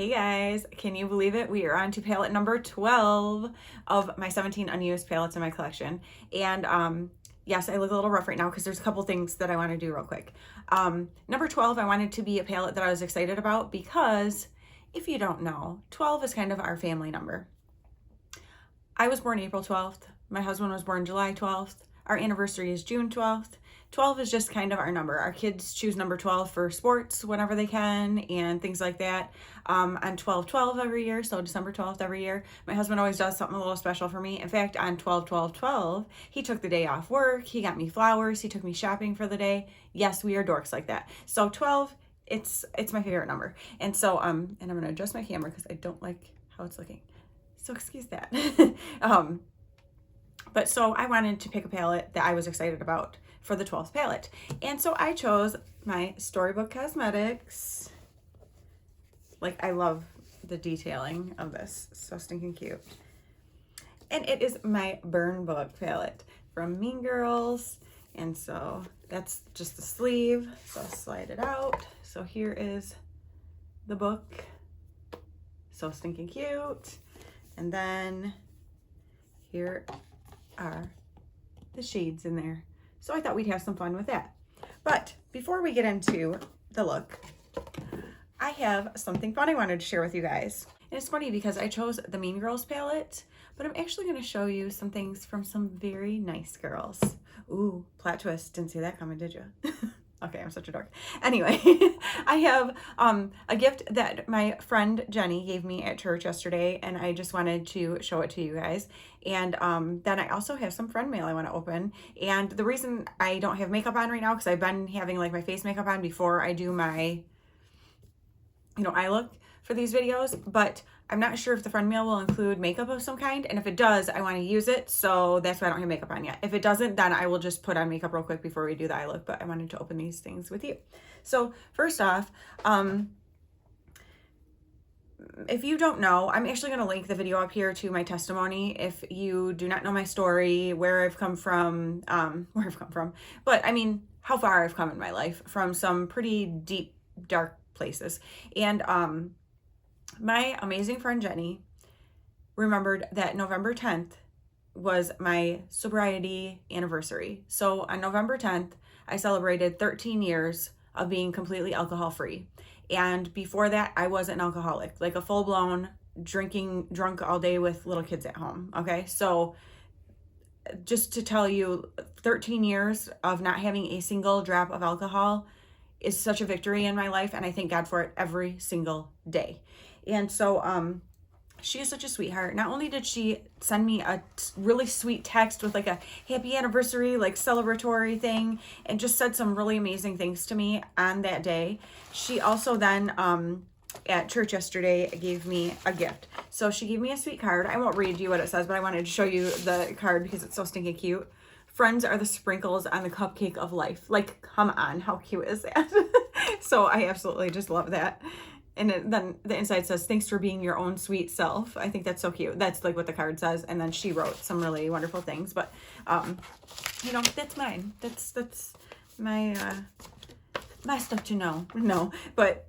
Hey guys, can you believe it? We are on to palette number 12 of my 17 unused palettes in my collection. And yes, I look a little rough right now because there's a couple things that I want to do real quick. Number 12, I wanted to be a palette that I was excited about because if you don't know, 12 is kind of our family number. I was born April 12th. My husband was born July 12th. Our anniversary is June 12th. 12 is just kind of our number. Our kids choose number 12 for sports whenever they can and things like that. On 12/12 every year, so December 12th every year, my husband always does something a little special for me. In fact, on 12/12/12, he took the day off work. He got me flowers. He took me shopping for the day. Yes, we are dorks like that. So 12, it's my favorite number. And so and I'm gonna adjust my camera because I don't like how it's looking. So excuse that. But so I wanted to pick a palette that I was excited about for the 12th palette. And so I chose my Storybook Cosmetics. Like, I love the detailing of this. So stinking cute. And it is my Burn Book palette from Mean Girls. And so that's just the sleeve. So I'll slide it out. So here is the book. So stinking cute. And then here are the shades in there. So I thought we'd have some fun with that. But before we get into the look, I have something fun I wanted to share with you guys. And it's funny because I chose the Mean Girls palette, but I'm actually going to show you some things from some very nice girls. Ooh, plot twist. Didn't see that coming, did you? Okay, I'm such a dork. Anyway, I have a gift that my friend Jenny gave me at church yesterday, and I just wanted to show it to you guys. And then I also have some friend mail I want to open. And the reason I don't have makeup on right now, because I've been having like my face makeup on before I do my, eye look for these videos, but I'm not sure if the friend mail will include makeup of some kind, and if it does, I want to use it, so that's why I don't have makeup on yet. If it doesn't, then I will just put on makeup real quick before we do the eye look, but I wanted to open these things with you. So first off, if you don't know, I'm actually going to link the video up here to my testimony if you do not know my story, where I've come from, but I mean, how far I've come in my life from some pretty deep, dark places. And my amazing friend Jenny remembered that November 10th was my sobriety anniversary. So on November 10th, I celebrated 13 years of being completely alcohol free. And before that, I was an alcoholic, like a full-blown drunk all day with little kids at home. Okay, so just to tell you, 13 years of not having a single drop of alcohol is such a victory in my life, and I thank God for it every single day. And so she is such a sweetheart. Not only did she send me a really sweet text with like a happy anniversary, like celebratory thing, and just said some really amazing things to me on that day, she also then at church yesterday gave me a gift. So she gave me a sweet card. I won't read you what it says, but I wanted to show you the card because it's so stinking cute. Friends are the sprinkles on the cupcake of life. Like, come on, how cute is that? So I absolutely just love that. And then the inside says, thanks for being your own sweet self. I think that's so cute. That's like what the card says. And then she wrote some really wonderful things. But, that's mine. That's my, my stuff to know. No, but,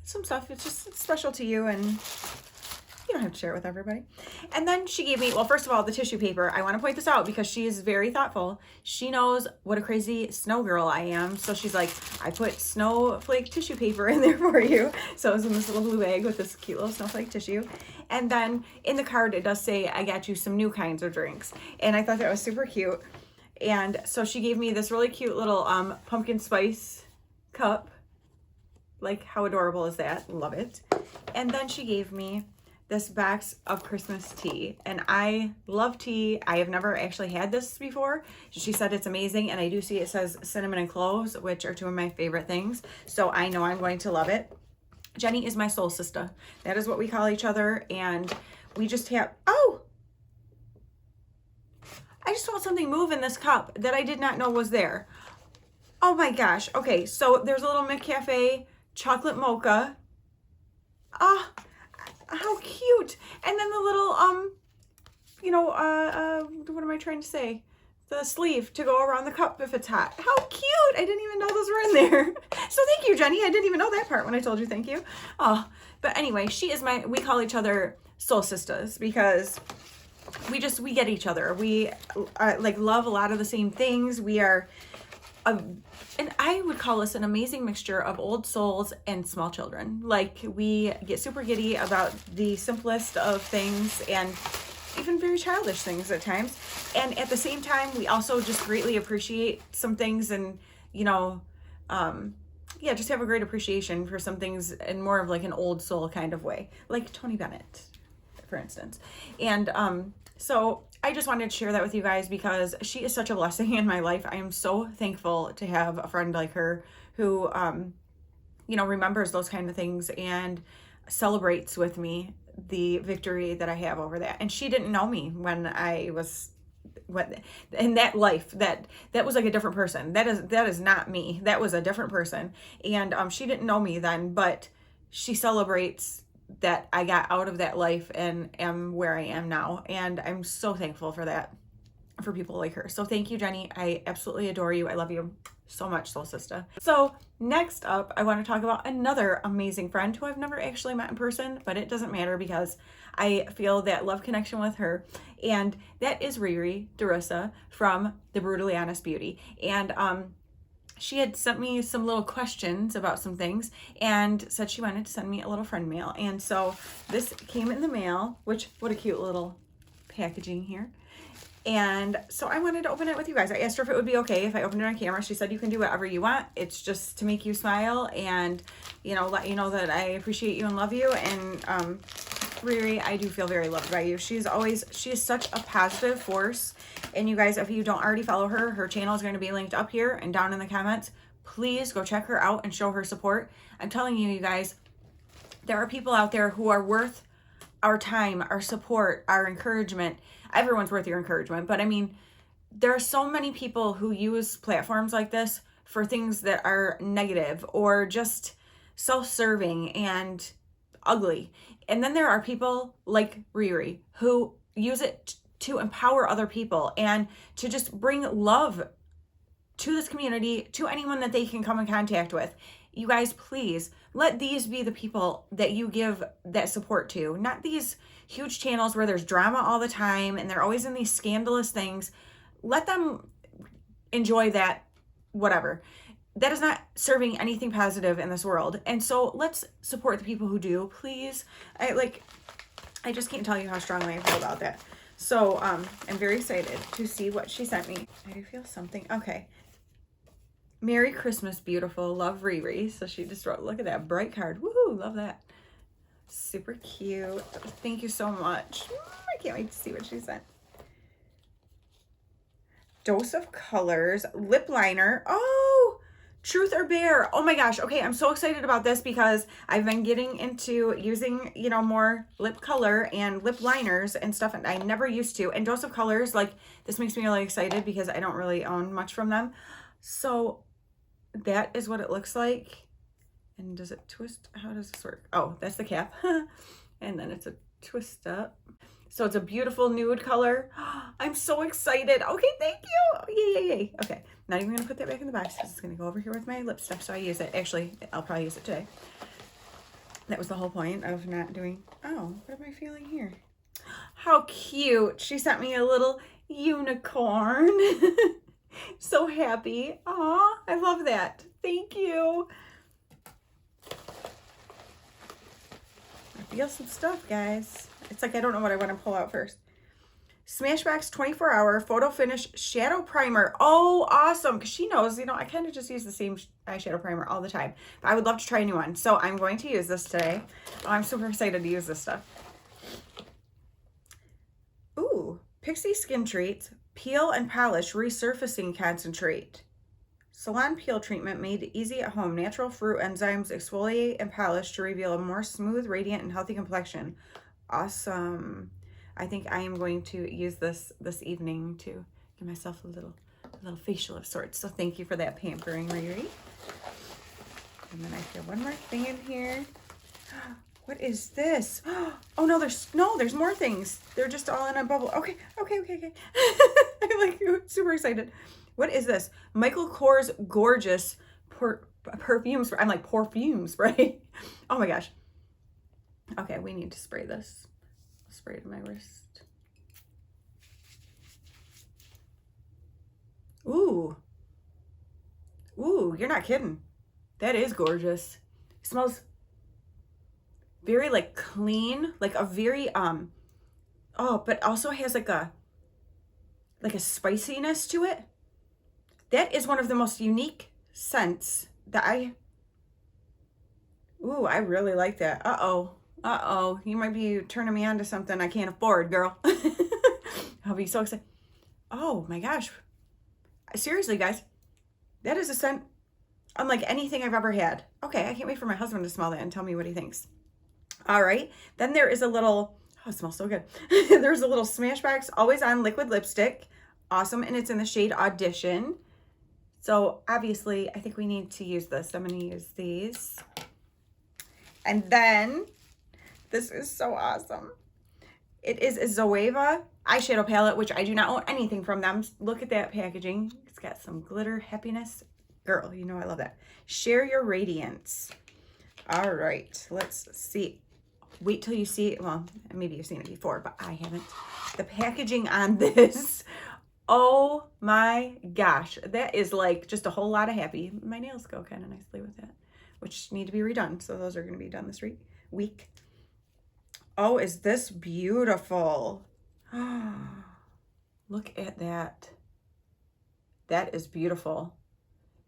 some stuff, it's special to you, and you don't have to share it with everybody. And then she gave me, well, first of all, the tissue paper. I want to point this out because she is very thoughtful. She knows what a crazy snow girl I am. So she's like, I put snowflake tissue paper in there for you. So it was in this little blue bag with this cute little snowflake tissue. And then in the card, it does say, I got you some new kinds of drinks. And I thought that was super cute. And so she gave me this really cute little pumpkin spice cup. Like, how adorable is that? Love it. And then she gave me this box of Christmas tea, and I love tea. I have never actually had this before. She said it's amazing, and I do see it says cinnamon and cloves, which are two of my favorite things, so I know I'm going to love it. Jenny is my soul sister. That is what we call each other, and we just have, oh! I just felt something move in this cup that I did not know was there. Oh my gosh. Okay, so there's a little McCafe chocolate mocha. Ah! How cute. And then the little, what am I trying to say? the sleeve to go around the cup if it's hot. How cute! I didn't even know those were in there. So thank you, Jenny. I didn't even know that part when I told you thank you. Oh, but anyway, she is we call each other soul sisters because we get each other. We like love a lot of the same things. We are, and I would call us an amazing mixture of old souls and small children. Like we get super giddy about the simplest of things and even very childish things at times. And at the same time, we also just greatly appreciate some things and, you know, yeah, just have a great appreciation for some things in more of like an old soul kind of way, like Tony Bennett, for instance. And so I just wanted to share that with you guys because she is such a blessing in my life. I am so thankful to have a friend like her who, you know, remembers those kind of things and celebrates with me the victory that I have over that. And she didn't know me when I was in that life. That was like a different person. That is not me. That was a different person. And she didn't know me then, but she celebrates that I got out of that life and am where I am now. And I'm so thankful for that, for people like her. So thank you, Jenny. I absolutely adore you. I love you so much, soul sister. So next up, I want to talk about another amazing friend who I've never actually met in person, but it doesn't matter because I feel that love connection with her. And that is Riri DeRosa from The Brutally Honest Beauty. And she had sent me some little questions about some things and said she wanted to send me a little friend mail. And so this came in the mail, which, what a cute little packaging here. And so I wanted to open it with you guys. I asked her if it would be okay if I opened it on camera. She said you can do whatever you want. It's just to make you smile and, you know, let you know that I appreciate you and love you. And Riri, I do feel very loved by you. She is such a positive force. And you guys, if you don't already follow her, her channel is going to be linked up here and down in the comments. Please go check her out and show her support. I'm telling you, you guys, there are people out there who are worth our time, our support, our encouragement. Everyone's worth your encouragement, but I mean, there are so many people who use platforms like this for things that are negative or just self-serving and ugly. And then there are people like Riri who use it to empower other people and to just bring love to this community, to anyone that they can come in contact with. You guys, please let these be the people that you give that support to, not these huge channels where there's drama all the time and they're always in these scandalous things. Let them enjoy that, whatever. That is not serving anything positive in this world. And so let's support the people who do, please. I just can't tell you how strongly I feel about that. So I'm very excited to see what she sent me. I do feel something. Okay. Merry Christmas, beautiful. Love, Riri. So she just wrote, look at that bright card. Woohoo, love that. Super cute. Thank you so much. I can't wait to see what she sent. Dose of Colors, lip liner. Oh, Truth or Bear. Oh my gosh. Okay, I'm so excited about this because I've been getting into using, you know, more lip color and lip liners and stuff, and I never used to. And Dose of Colors, like, this makes me really excited because I don't really own much from them. So that is what it looks like. And does it twist? How does this work? Oh, that's the cap. And then it's a twist up. So it's a beautiful nude color. I'm so excited. Okay, thank you. Yay, yay, yay. Okay, not even gonna put that back in the box because it's gonna go over here with my lip stuff. So I use it. Actually, I'll probably use it today. That was the whole point of not doing. Oh, what am I feeling here? How cute. She sent me a little unicorn. So happy. Aw, I love that. Thank you. I feel some stuff, guys. It's like I don't know what I want to pull out first. Smashbox 24-hour photo finish shadow primer. Oh, awesome. Because she knows, you know, I kind of just use the same eyeshadow primer all the time. But I would love to try a new one. So I'm going to use this today. Oh, I'm super excited to use this stuff. Ooh, Pixie Skin Treats Peel and Polish Resurfacing Concentrate. Salon peel treatment made easy at home. Natural fruit enzymes exfoliate and polish to reveal a more smooth, radiant, and healthy complexion. Awesome. I think I am going to use this evening to give myself a little facial of sorts. So thank you for that pampering, Riri. And then I feel one more thing in here. What is this? Oh no, there's more things. They're just all in a bubble. Okay. I'm like super excited. What is this? Michael Kors Gorgeous Perfume Spray. I'm like, perfume spray. Oh my gosh. Okay, we need to spray this. Spray it in my wrist. Ooh. Ooh, you're not kidding. That is gorgeous. It smells very like clean, like a very oh, but also has like a spiciness to it. That is one of the most unique scents that ooh, I really like that. Uh-oh. Uh-oh. You might be turning me on to something I can't afford, girl. I'll be so excited. Oh my gosh. Seriously, guys. That is a scent unlike anything I've ever had. Okay, I can't wait for my husband to smell that and tell me what he thinks. All right. Then there is a little, oh, it smells so good. There's a little Smashbox Always On liquid lipstick. Awesome. And it's in the shade Audition. So obviously, I think we need to use this. I'm going to use these. And then, this is so awesome. It is a Zoeva eyeshadow palette, which I do not own anything from them. Look at that packaging. It's got some glitter happiness. Girl, you know I love that. Share Your Radiance. All right, let's see. Wait till you see it. Well, maybe you've seen it before, but I haven't. The packaging on this. Oh my gosh. That is like just a whole lot of happy. My nails go kind of nicely with that, which need to be redone. So those are going to be done this week. Oh, is this beautiful? Look at that. That is beautiful.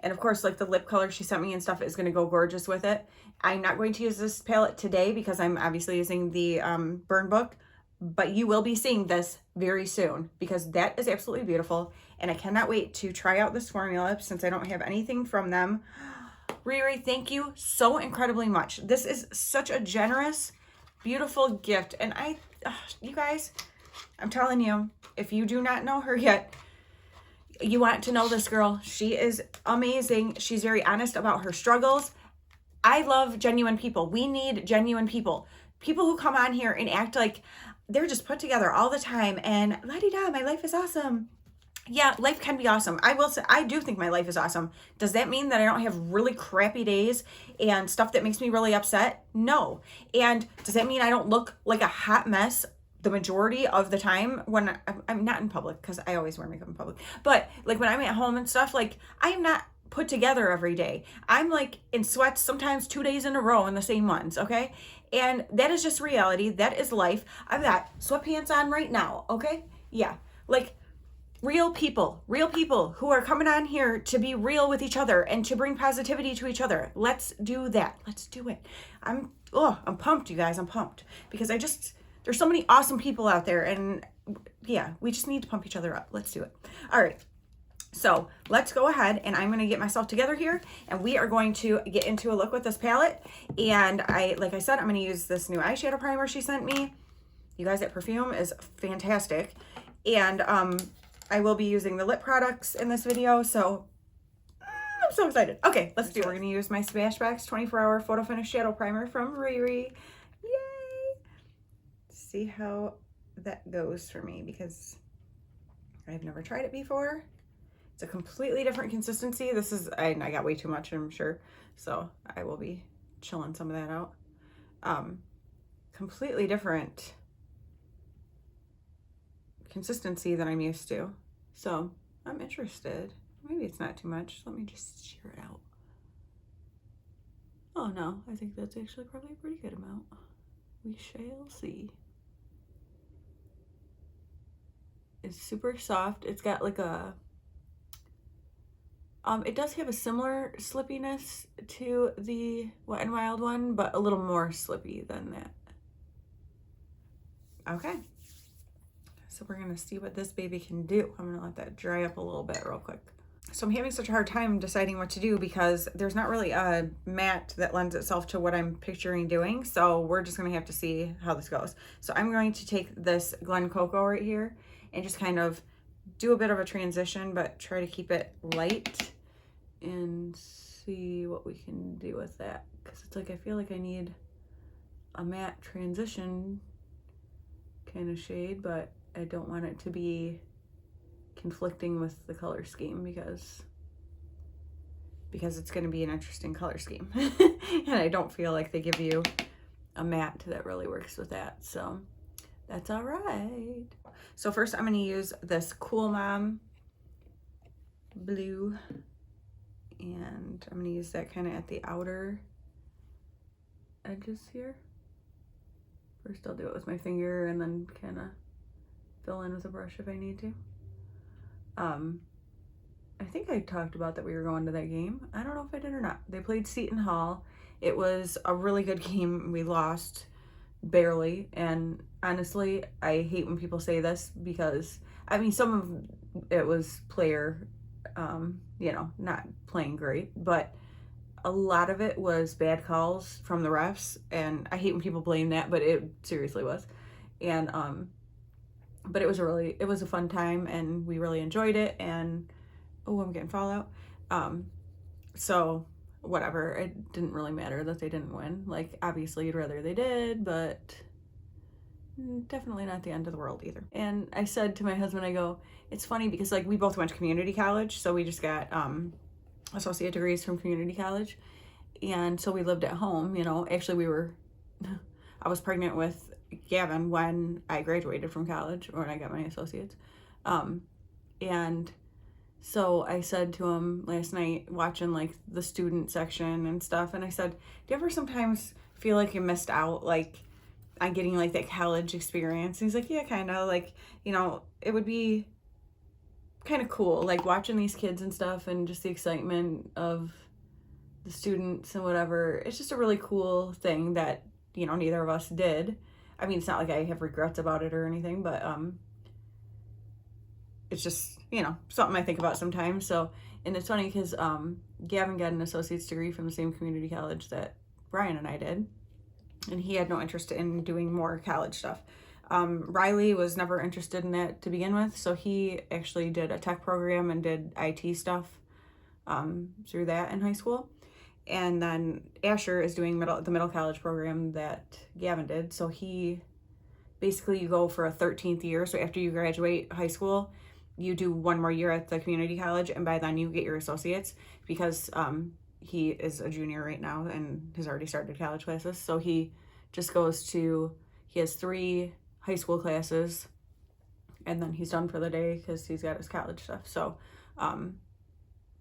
And of course, like the lip color she sent me and stuff is going to go gorgeous with it. I'm not going to use this palette today because I'm obviously using the Burn Book, but you will be seeing this very soon because that is absolutely beautiful. And I cannot wait to try out this formula since I don't have anything from them. Riri, thank you so incredibly much. This is such a generous, beautiful gift. And you guys, I'm telling you, if you do not know her yet, you want to know this girl. She is amazing. She's very honest about her struggles. I love genuine people. We need genuine people. People who come on here and act like they're just put together all the time and la-di-da, my life is awesome. Yeah, life can be awesome. I will say, I do think my life is awesome. Does that mean that I don't have really crappy days and stuff that makes me really upset? No. And does that mean I don't look like a hot mess the majority of the time when I'm not in public, because I always wear makeup in public, but like when I'm at home and stuff, like I am not put together every day. I'm like in sweats sometimes 2 days in a row in the same ones, okay? And that is just reality. That is life. I've got sweatpants on right now, okay? Yeah, like real people who are coming on here to be real with each other and to bring positivity to each other. Let's do that. Let's do it. I'm pumped, you guys. I'm pumped because there's so many awesome people out there, and yeah, we just need to pump each other up. Let's do it. All right. So let's go ahead and I'm going to get myself together here and we are going to get into a look with this palette. And like I said, I'm going to use this new eyeshadow primer she sent me. You guys, that perfume is fantastic. And I will be using the lip products in this video. So I'm so excited. Okay, let's do it. We're going to use my Smashbox 24-hour photo finish shadow primer from Riri. Yay! See how that goes for me because I've never tried it before. It's a completely different consistency. This is, I got way too much, I'm sure. So I will be chilling some of that out. Completely different consistency than I'm used to. So I'm interested. Maybe it's not too much. Let me just shear it out. Oh no, I think that's actually probably a pretty good amount. We shall see. It's super soft. It's got like a, it does have a similar slippiness to the Wet n Wild one, but a little more slippy than that. Okay. So we're gonna see what this baby can do. I'm gonna let that dry up a little bit real quick. So I'm having such a hard time deciding what to do because there's not really a matte that lends itself to what I'm picturing doing. So we're just gonna have to see how this goes. So I'm going to take this Glen Coco right here and just kind of do a bit of a transition, but try to keep it light and see what we can do with that. Cause it's like, I feel like I need a matte transition kind of shade, but I don't want it to be conflicting with the color scheme because it's going to be an interesting color scheme. And I don't feel like they give you a matte that really works with that. So that's all right. So first I'm going to use this Cool Mom blue, and I'm going to use that kind of at the outer edges here. First I'll do it with my finger and then kind of fill in with a brush if I need to. I think I talked about that we were going to that game. I don't know if I did or not. They played Seton Hall. It was a really good game. We lost barely, and honestly, I hate when people say this because, I mean, some of it was player, you know, not playing great, but a lot of it was bad calls from the refs, and I hate when people blame that, but it seriously was. And but it was a fun time, and we really enjoyed it. And oh, I'm getting fallout. So whatever, it didn't really matter that they didn't win. Like, obviously you'd rather they did, but definitely not the end of the world either. And I said to my husband, I go, it's funny because like we both went to community college, so we just got associate degrees from community college, and so we lived at home, you know. Actually, I was pregnant with Gavin when I graduated from college, or when I got my associates, and so I said to him last night, watching like the student section and stuff, and I said, do you ever sometimes feel like you missed out, like, on getting like that college experience? And he's like, yeah, kind of, like, you know, it would be kind of cool, like watching these kids and stuff, and just the excitement of the students and whatever. It's just a really cool thing that, you know, neither of us did. I mean, it's not like I have regrets about it or anything, but it's just, you know, something I think about sometimes. So, and it's funny because Gavin got an associate's degree from the same community college that Brian and I did, and he had no interest in doing more college stuff. Riley was never interested in that to begin with, so he actually did a tech program and did IT stuff through that in high school. And then Asher is doing the middle college program that Gavin did. So he basically, you go for a 13th year. So after you graduate high school, you do one more year at the community college, and by then you get your associates, because he is a junior right now and has already started college classes. So he just he has 3 high school classes, and then he's done for the day because he's got his college stuff. So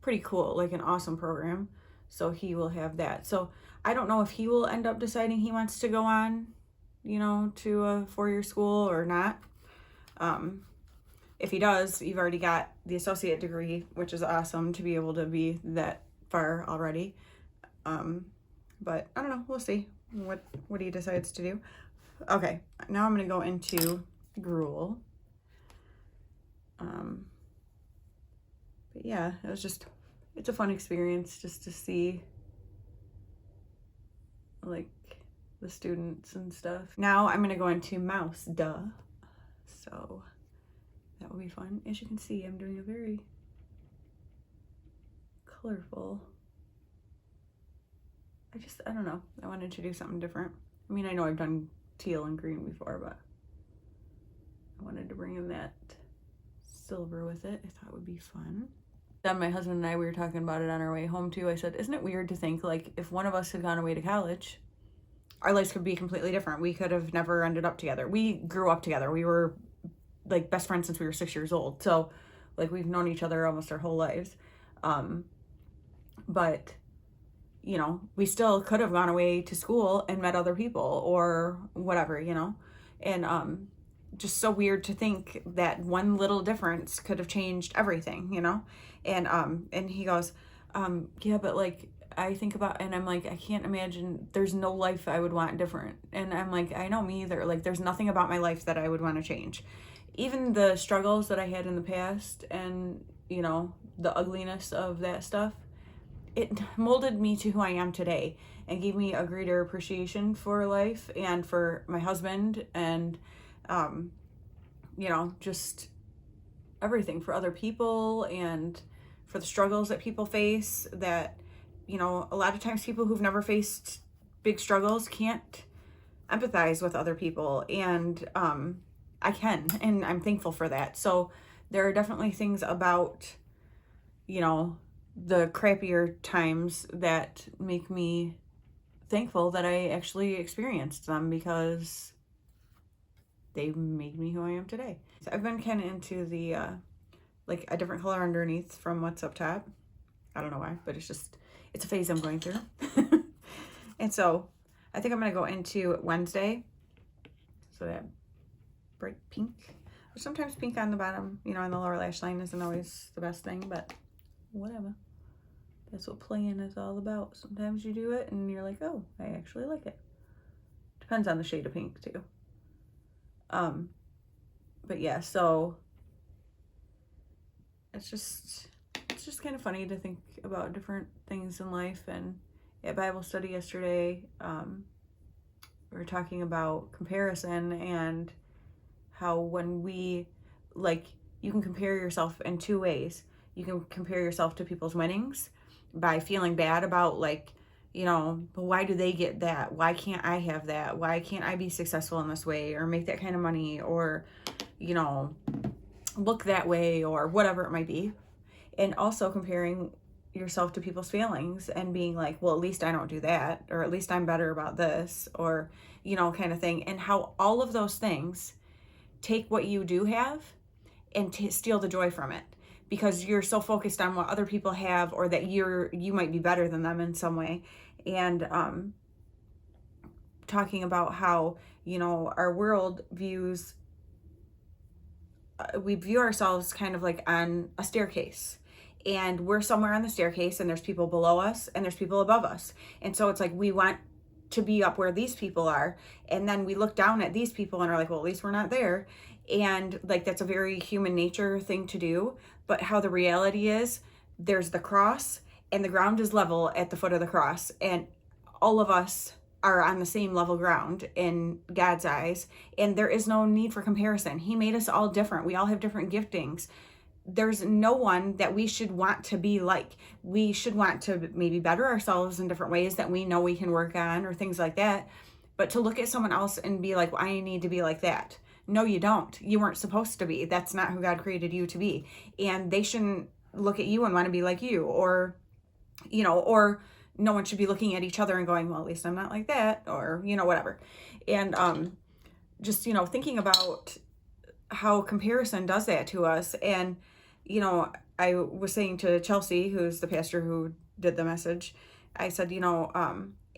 pretty cool, like an awesome program. So he will have that. So I don't know if he will end up deciding he wants to go on, you know, to a 4-year school or not. If he does, you've already got the associate degree, which is awesome to be able to be that far already. But I don't know, we'll see what he decides to do. Okay, now I'm going to go into Gruel. But yeah, it's a fun experience just to see like the students and stuff. Now I'm going to go into Mouse, duh. So that will be fun. As you can see, I'm doing a very colorful. I don't know. I wanted to do something different. I mean, I know I've done teal and green before, but I wanted to bring in that silver with it. I thought it would be fun. Then my husband and I, we were talking about it on our way home too. I said, isn't it weird to think like if one of us had gone away to college, our lives could be completely different. We could have never ended up together. We grew up together. We were like best friends since we were 6 years old. So like we've known each other almost our whole lives. But you know, we still could have gone away to school and met other people or whatever, you know, and just so weird to think that one little difference could have changed everything, you know. And he goes, yeah, but like I think about, and I'm like, I can't imagine, there's no life I would want different. And I'm like, I know, me either. Like there's nothing about my life that I would want to change. Even the struggles that I had in the past, and you know, the ugliness of that stuff, it molded me to who I am today and gave me a greater appreciation for life and for my husband, and you know, just everything, for other people and for the struggles that people face, that, you know, a lot of times people who've never faced big struggles can't empathize with other people, and I can, and I'm thankful for that. So there are definitely things about, you know, the crappier times that make me thankful that I actually experienced them, because they made me who I am today. So I've been kind of into the, like a different color underneath from what's up top. I don't know why, but it's a phase I'm going through. And so I think I'm going to go into Wednesday. So that bright pink. Sometimes pink on the bottom, you know, on the lower lash line isn't always the best thing, but whatever. That's what playing is all about. Sometimes you do it and you're like, oh, I actually like it. Depends on the shade of pink too. But yeah, so it's just kind of funny to think about different things in life. And at Bible study yesterday, we were talking about comparison and how when we, like, you can compare yourself in two ways. You can compare yourself to people's winnings by feeling bad about, like, you know, why do they get that? Why can't I have that? Why can't I be successful in this way or make that kind of money or, you know, look that way or whatever it might be. And also comparing yourself to people's failings and being like, well, at least I don't do that, or at least I'm better about this, or, you know, kind of thing. And how all of those things take what you do have and steal the joy from it, because you're so focused on what other people have, or that you might be better than them in some way. And talking about how, you know, our world views, we view ourselves kind of like on a staircase, and we're somewhere on the staircase and there's people below us and there's people above us. And so it's like we want to be up where these people are, and then we look down at these people and are like, well, at least we're not there. And like, that's a very human nature thing to do. But how the reality is, there's the cross and the ground is level at the foot of the cross, and all of us are on the same level ground in God's eyes, and there is no need for comparison. He made us all different. We all have different giftings. There's no one that we should want to be like. We should want to maybe better ourselves in different ways that we know we can work on, or things like that. But to look at someone else and be like, well, I need to be like that. No, you don't. You weren't supposed to be. That's not who God created you to be. And they shouldn't look at you and want to be like you, or, you know, or no one should be looking at each other and going, well, at least I'm not like that, or, you know, whatever. And just, you know, thinking about how comparison does that to us. And, you know, I was saying to Chelsea, who's the pastor who did the message, I said, you know,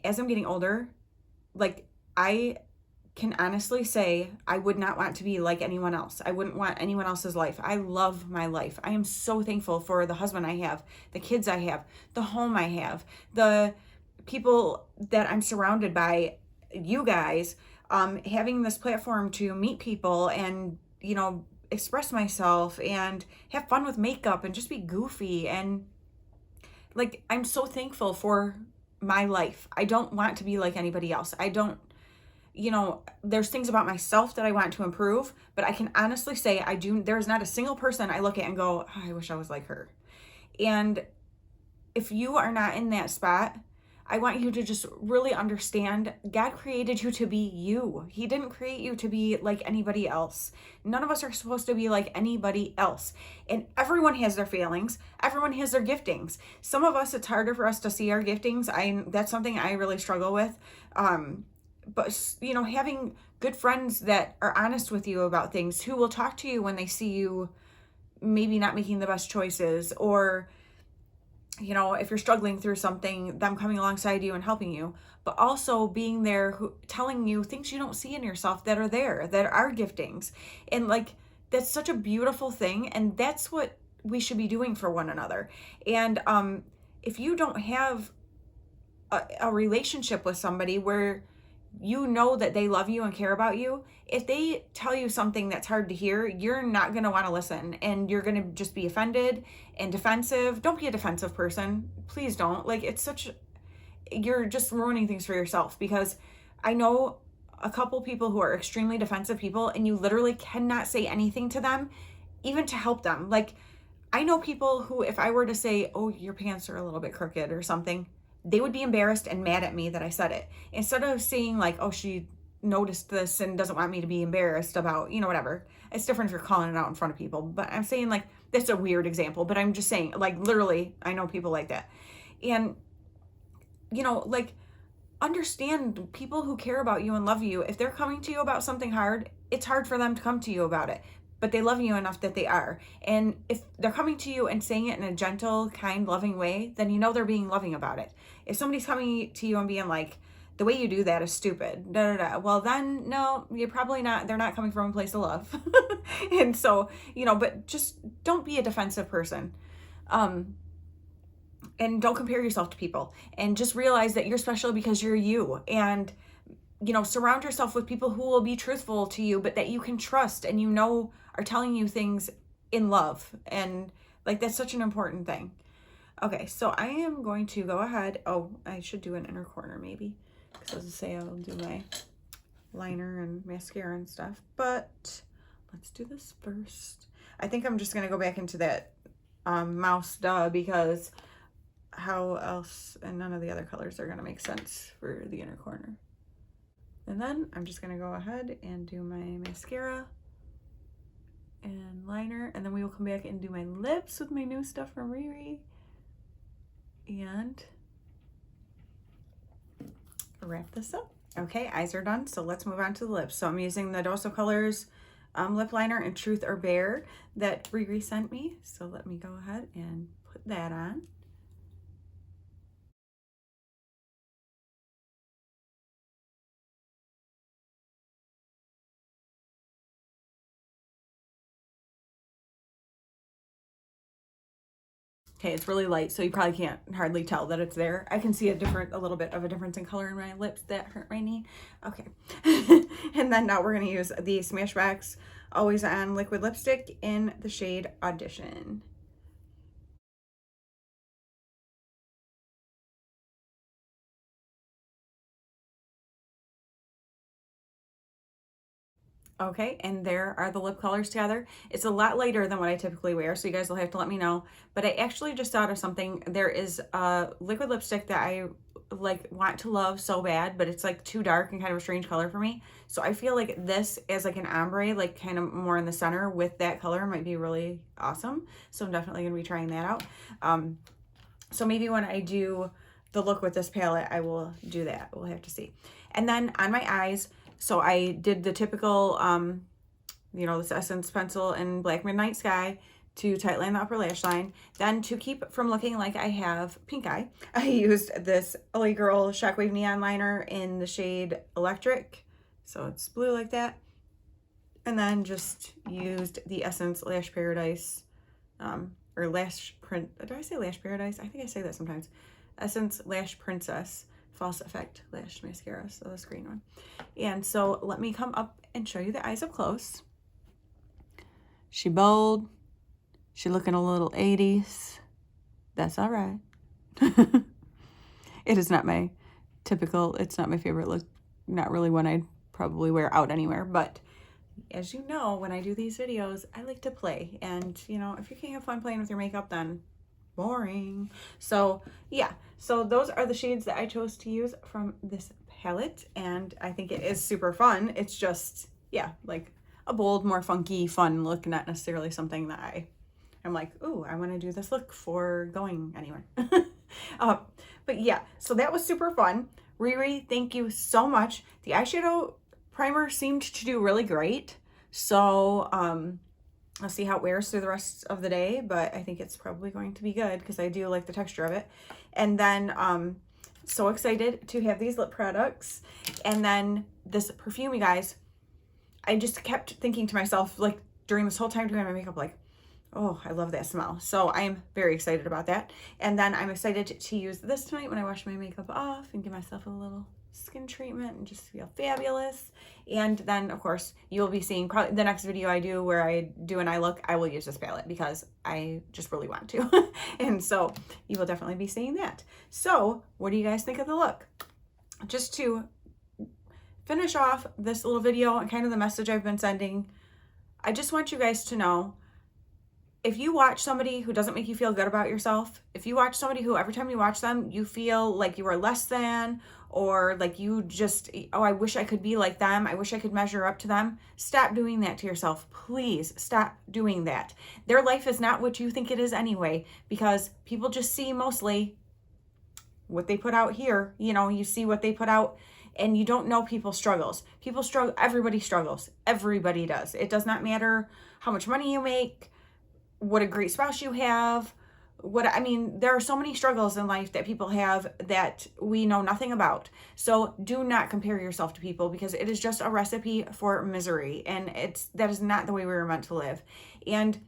as I'm getting older, like, I can honestly say I would not want to be like anyone else. I wouldn't want anyone else's life. I love my life. I am so thankful for the husband I have, the kids I have, the home I have, the people that I'm surrounded by, you guys, having this platform to meet people and, you know, express myself and have fun with makeup and just be goofy. And like, I'm so thankful for my life. I don't want to be like anybody else. I don't, you know, there's things about myself that I want to improve, but I can honestly say there's not a single person I look at and go, oh, I wish I was like her. And if you are not in that spot, I want you to just really understand God created you to be you. He didn't create you to be like anybody else. None of us are supposed to be like anybody else. And everyone has their failings. Everyone has their giftings. Some of us, it's harder for us to see our giftings. That's something I really struggle with. But, you know, having good friends that are honest with you about things, who will talk to you when they see you maybe not making the best choices, or, you know, if you're struggling through something, them coming alongside you and helping you, but also being there, telling you things you don't see in yourself that are there, that are giftings. And like, that's such a beautiful thing. And that's what we should be doing for one another. And if you don't have a relationship with somebody where you know that they love you and care about you, if they tell you something that's hard to hear, you're not going to want to listen, and you're going to just be offended and defensive. Don't be a defensive person. Please don't. Like, you're just ruining things for yourself, because I know a couple people who are extremely defensive people, and you literally cannot say anything to them, even to help them. Like, I know people who, if I were to say, oh, your pants are a little bit crooked or something, they would be embarrassed and mad at me that I said it. Instead of saying like, oh, she noticed this and doesn't want me to be embarrassed about, you know, whatever. It's different if you're calling it out in front of people, but I'm saying, like, that's a weird example, but I'm just saying, like, literally, I know people like that. And, you know, like, understand people who care about you and love you. If they're coming to you about something hard, it's hard for them to come to you about it, but they love you enough that they are. And if they're coming to you and saying it in a gentle, kind, loving way, then you know they're being loving about it. If somebody's coming to you and being like, the way you do that is stupid, da, da, da, well, then no, you're probably not, they're not coming from a place of love. And so, you know, but just don't be a defensive person. And don't compare yourself to people, and just realize that you're special because you're you. And, you know, surround yourself with people who will be truthful to you, but that you can trust and, you know, are telling you things in love. And, like, that's such an important thing. Okay, so I am going to go ahead. Oh, I should do an inner corner maybe, because as I say, I'll do my liner and mascara and stuff, but let's do this first. I think I'm just going to go back into that mouse because how else, and none of the other colors are going to make sense for the inner corner. And then I'm just going to go ahead and do my mascara and liner, and then we will come back and do my lips with my new stuff from Riri and wrap this up. Okay, eyes are done, so let's move on to the lips. So I'm using the Dose of Colors lip liner in Truth or Bear that Riri sent me. So let me go ahead and put that on. Okay, it's really light, so you probably can't hardly tell that it's there. I can see a little bit of a difference in color in my lips. That hurt my knee. Okay. And then now we're going to use the Smashbox Always On Liquid Lipstick in the shade Audition. Okay, and there are the lip colors together. It's a lot lighter than what I typically wear, so you guys will have to let me know. But I actually just thought of something. There is a liquid lipstick that I like want to love so bad, but it's like too dark and kind of a strange color for me. So I feel like this as like an ombre, like kind of more in the center with that color might be really awesome. So I'm definitely gonna be trying that out. So maybe when I do the look with this palette, I will do that. We'll have to see. And then on my eyes, so I did the typical, you know, this Essence pencil in Black Midnight Sky to tightline the upper lash line. Then to keep from looking like I have pink eye, I used this LA Girl Shockwave Neon Liner in the shade Electric. So it's blue like that. And then just used the Essence Lash Paradise, or Lash Print. Do I say Lash Paradise? I think I say that sometimes. Essence Lash Princess False Effect Lash Mascara, so this green one. And so let me come up and show you the eyes up close. She bold. She looking a little 80s. That's all right. It is not my typical, it's not my favorite look. Not really one I'd probably wear out anywhere, but as you know, when I do these videos, I like to play. And, you know, if you can't have fun playing with your makeup, then boring. So yeah, so those are the shades that I chose to use from this palette, and I think it is super fun. It's just, yeah, like a bold, more funky, fun look, not necessarily something that I'm like, ooh, I want to do this look for going anywhere. But yeah, so that was super fun. Riri, thank you so much. The eyeshadow primer seemed to do really great. So I'll see how it wears through the rest of the day, but I think it's probably going to be good because I do like the texture of it. And then so excited to have these lip products. And then this perfume, you guys, I just kept thinking to myself, like during this whole time doing my makeup, like, oh, I love that smell. So I am very excited about that. And then I'm excited to use this tonight when I wash my makeup off and give myself a little skin treatment and just feel fabulous. And then of course you'll be seeing probably the next video I do where I do an eye look, I will use this palette because I just really want to. And so you will definitely be seeing that. So what do you guys think of the look? Just to finish off this little video and kind of the message I've been sending, I just want you guys to know if you watch somebody who doesn't make you feel good about yourself, if you watch somebody who every time you watch them, you feel like you are less than, or like you just, oh, I wish I could be like them, I wish I could measure up to them, stop doing that to yourself. Please stop doing that. Their life is not what you think it is anyway, because people just see mostly what they put out here. You know, you see what they put out, and you don't know people's struggles. People struggle, everybody struggles. Everybody does. It does not matter how much money you make, what a great spouse you have, there are so many struggles in life that people have that we know nothing about. So do not compare yourself to people, because it is just a recipe for misery, and that is not the way we were meant to live. And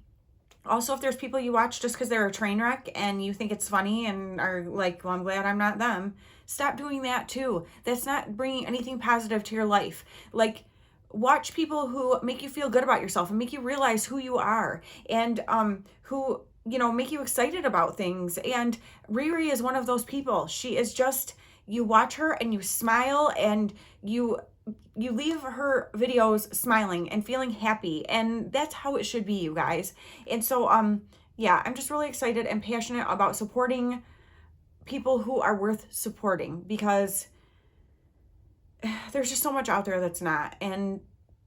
also, if there's people you watch just because they're a train wreck and you think it's funny and are like, well, I'm glad I'm not them, stop doing that too. That's not bringing anything positive to your life. Like, watch people who make you feel good about yourself and make you realize who you are, and who, you know, make you excited about things. And Riri is one of those people. She is just, you watch her and you smile, and you leave her videos smiling and feeling happy, and that's how it should be, you guys. And so yeah, I'm just really excited and passionate about supporting people who are worth supporting, because there's just so much out there that's not. And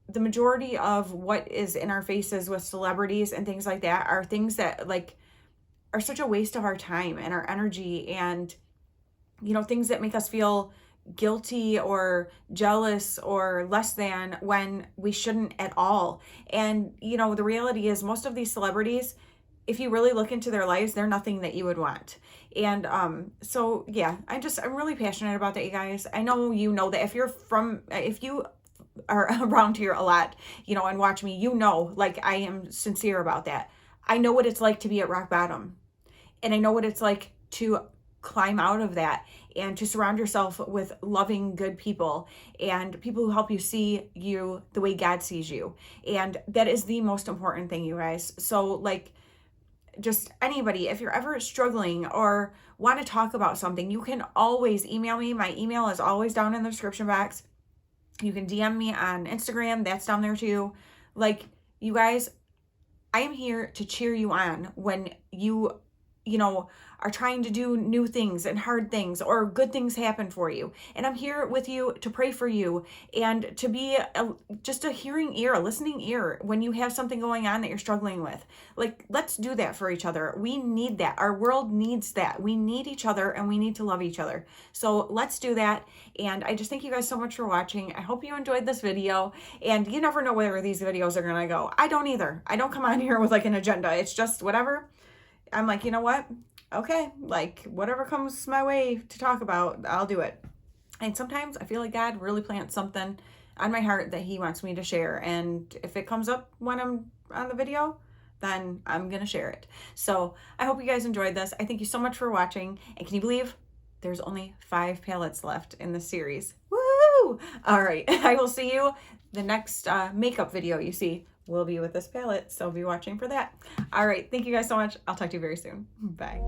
the majority of what is in our faces with celebrities and things like that are things that like are such a waste of our time and our energy, and, you know, things that make us feel guilty or jealous or less than, when we shouldn't at all. And, you know, the reality is most of these celebrities, if you really look into their lives, they're nothing that you would want. And so yeah, I'm really passionate about that, you guys. I know you know that if you are around here a lot, you know, and watch me, you know, like, I am sincere about that. I know what it's like to be at rock bottom, and I know what it's like to climb out of that, and to surround yourself with loving, good people, and people who help you see you the way God sees you. And that is the most important thing, you guys. So like, just anybody, if you're ever struggling or want to talk about something, you can always email me. My email is always down in the description box. You can DM me on Instagram. That's down there too. Like, you guys, I am here to cheer you on when you know, are trying to do new things and hard things, or good things happen for you. And I'm here with you to pray for you, and to be just a hearing ear, a listening ear when you have something going on that you're struggling with. Like, let's do that for each other. We need that. Our world needs that. We need each other, and we need to love each other. So let's do that. And I just thank you guys so much for watching. I hope you enjoyed this video, and you never know where these videos are going to go. I don't either. I don't come on here with like an agenda. It's just whatever. I'm like, you know what? Okay, like, whatever comes my way to talk about, I'll do it. And sometimes I feel like God really plants something on my heart that he wants me to share. And if it comes up when I'm on the video, then I'm going to share it. So I hope you guys enjoyed this. I thank you so much for watching. And can you believe there's only 5 palettes left in this series? Woo! All right, I will see you the next makeup video you see will be with this palette, so be watching for that. All right, thank you guys so much. I'll talk to you very soon. Bye.